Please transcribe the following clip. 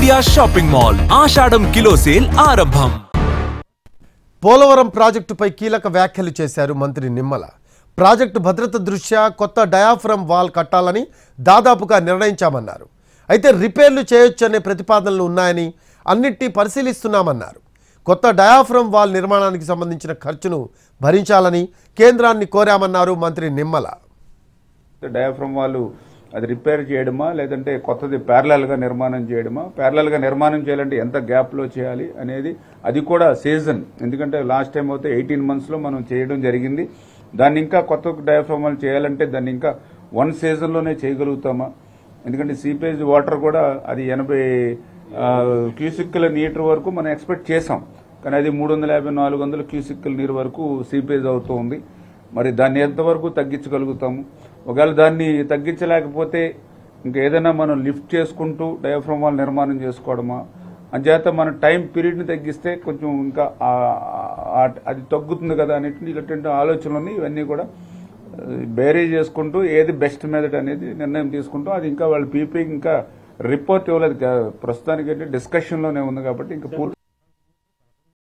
India shopping mall ఆషాఢం kilo sale ఆరంభం. పోలవరం ప్రాజెక్టుపై కీలక వ్యాఖ్యలు చేశారు మంత్రి నిమ్మల. ప్రాజెక్టు భద్రత దృష్ట్యా కొత్త డయాఫ్రమ్ వాల్ కట్టాలని దాదాపుగా నిర్ణయించామన్నారు. అయితే రిపేర్లు చేయొచ్చనే ప్రతిపాదనలు ఉన్నాయని అన్నిటినీ పరిశీలిస్తున్నామన్నారు. కొత్త డయాఫ్రమ్ వాల్ నిర్మాణానికి సంబంధించిన ఖర్చును భరించాలని కేంద్రాన్ని కోరామన్నారు మంత్రి నిమ్మల. డయాఫ్రమ్ వాల్ అది రిపేర్ చేయడమా లేదంటే కొత్తది ప్యారలల్గా నిర్మాణం చేయడమా, ప్యారలల్గా నిర్మాణం చేయాలంటే ఎంత గ్యాప్లో చేయాలి అనేది అది కూడా సీజన్. ఎందుకంటే లాస్ట్ టైం అయితే 18 monthsలో మనం చేయడం జరిగింది. దాన్ని ఇంకా కొత్త డయాఫ్రమ్ వాల్ చేయాలంటే దాన్ని ఇంకా 1 seasonలోనే చేయగలుగుతామా? ఎందుకంటే సీపేజ్ వాటర్ కూడా అది 80 క్యూసిక్కుల నీటి వరకు మనం ఎక్స్పెక్ట్ చేసాం, కానీ అది 350-400 క్యూసిక్కుల నీరు వరకు సీపేజ్ అవుతూ ఉంది. మరి దాన్ని ఎంతవరకు తగ్గించగలుగుతాము? ఒకవేళ దాన్ని తగ్గించలేకపోతే ఇంకా ఏదైనా మనం లిఫ్ట్ చేసుకుంటూ డయాఫ్రమ్ వాల్ నిర్మాణం చేసుకోవడమా? అంచేత మన టైం పీరియడ్ని తగ్గిస్తే కొంచెం ఇంకా అది తగ్గుతుంది కదా అనేటువంటి ఆలోచనలు ఇవన్నీ కూడా బేరీ చేసుకుంటూ ఏది బెస్ట్ మెథడ్ అనేది నిర్ణయం తీసుకుంటూ అది ఇంకా వాళ్ళ పీపీ ఇంకా రిపోర్ట్ ఇవ్వలేదు. ప్రస్తుతానికి డిస్కషన్లోనే ఉంది కాబట్టి ఇంకా పూర్తి